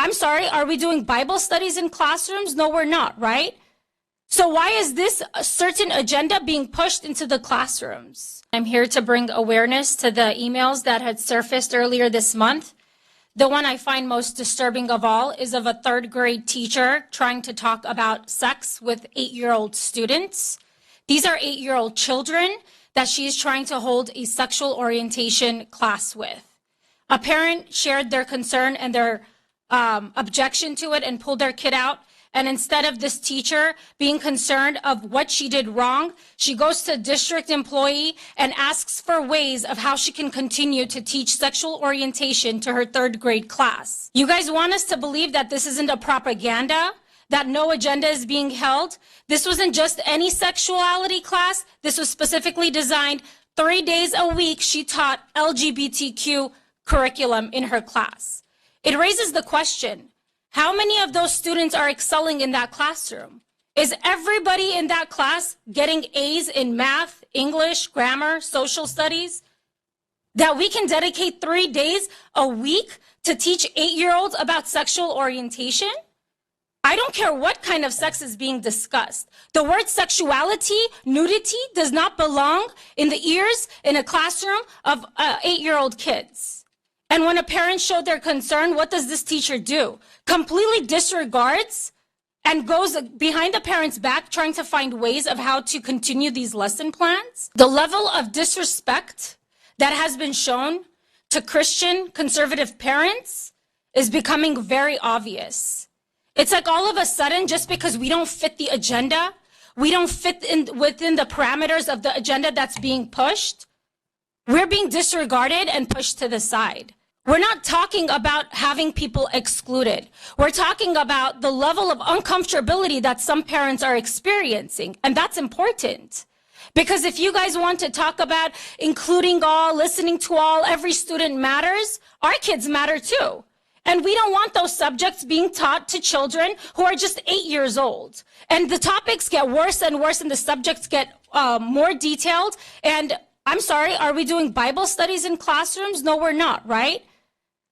I'm sorry, are we doing Bible studies in classrooms? No, we're not, right? So why is this a certain agenda being pushed into the classrooms? I'm here to bring awareness to the emails that had surfaced earlier this month. The one I find most disturbing of all is of a third grade teacher trying to talk about sex with 8-year-old students. These are 8-year-old children that she is trying to hold a sexual orientation class with. A parent shared their concern and their objection to it and pulled their kid out. And instead of this teacher being concerned of what she did wrong, she goes to a district employee and asks for ways of how she can continue to teach sexual orientation to her third grade class. You guys want us to believe that this isn't a propaganda, that no agenda is being held? This wasn't just any sexuality class. This was specifically designed 3 days a week. She taught LGBTQ curriculum in her class. It raises the question, how many of those students are excelling in that classroom? Is everybody in that class getting A's in math, English, grammar, social studies? That we can dedicate 3 days a week to teach 8-year-olds about sexual orientation? I don't care what kind of sex is being discussed. The word sexuality, nudity does not belong in the ears in a classroom of 8-year-old kids. And when a parent showed their concern, what does this teacher do? Completely disregards and goes behind the parent's back trying to find ways of how to continue these lesson plans. The level of disrespect that has been shown to Christian conservative parents is becoming very obvious. It's like all of a sudden, just because we don't fit the agenda, we don't fit within the parameters of the agenda that's being pushed, we're being disregarded and pushed to the side. We're not talking about having people excluded. We're talking about the level of uncomfortability that some parents are experiencing, and that's important. Because if you guys want to talk about including all, listening to all, every student matters, our kids matter too. And we don't want those subjects being taught to children who are just 8 years old. And the topics get worse and worse and the subjects get more detailed. And I'm sorry, are we doing Bible studies in classrooms? No, we're not, right?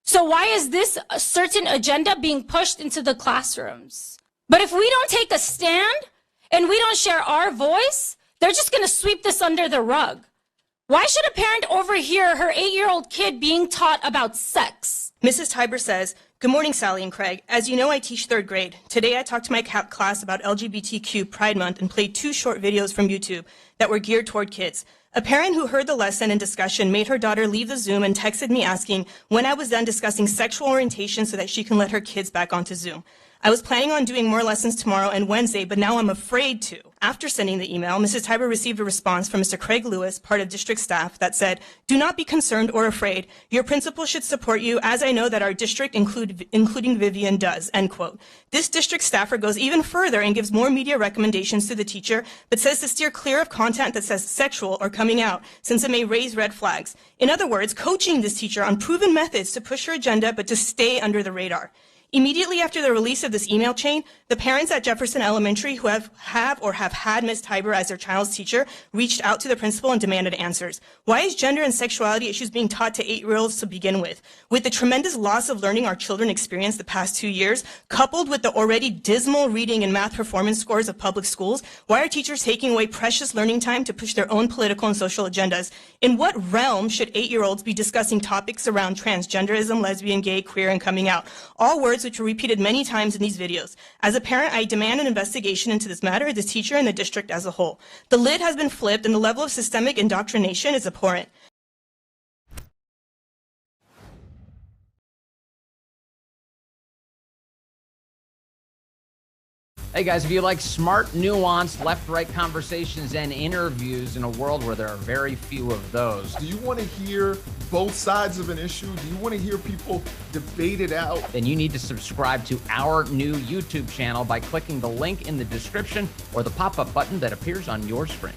So why is this a certain agenda being pushed into the classrooms? But if we don't take a stand and we don't share our voice, they're just going to sweep this under the rug. Why should a parent overhear her 8-year-old kid being taught about sex? Mrs. Tiber says, "Good morning, Sally and Craig. As you know, I teach third grade. Today I talked to my class about LGBTQ Pride Month and played 2 short videos from YouTube that were geared toward kids. A parent who heard the lesson and discussion made her daughter leave the Zoom and texted me asking when I was done discussing sexual orientation so that she can let her kids back onto Zoom. I was planning on doing more lessons tomorrow and Wednesday, but now I'm afraid to." After sending the email, Mrs. Tiber received a response from Mr. Craig Lewis, part of district staff, that said, "Do not be concerned or afraid. Your principal should support you, as I know that our district, including Vivian, does," end quote. This district staffer goes even further and gives more media recommendations to the teacher, but says to steer clear of content that says sexual or coming out, since it may raise red flags. In other words, coaching this teacher on proven methods to push her agenda, but to stay under the radar. Immediately after the release of this email chain, the parents at Jefferson Elementary who have had Ms. Tiber as their child's teacher reached out to the principal and demanded answers. Why is gender and sexuality issues being taught to 8-year-olds to begin with? With the tremendous loss of learning our children experienced the past 2 years, coupled with the already dismal reading and math performance scores of public schools, why are teachers taking away precious learning time to push their own political and social agendas? In what realm should 8-year-olds be discussing topics around transgenderism, lesbian, gay, queer, and coming out? All words which were repeated many times in these videos. As a parent, I demand an investigation into this matter, the teacher, and the district as a whole. The lid has been flipped, and the level of systemic indoctrination is abhorrent. Hey guys, if you like smart, nuanced, left-right conversations and interviews in a world where there are very few of those. Do you want to hear both sides of an issue? Do you want to hear people debate it out? Then you need to subscribe to our new YouTube channel by clicking the link in the description or the pop-up button that appears on your screen.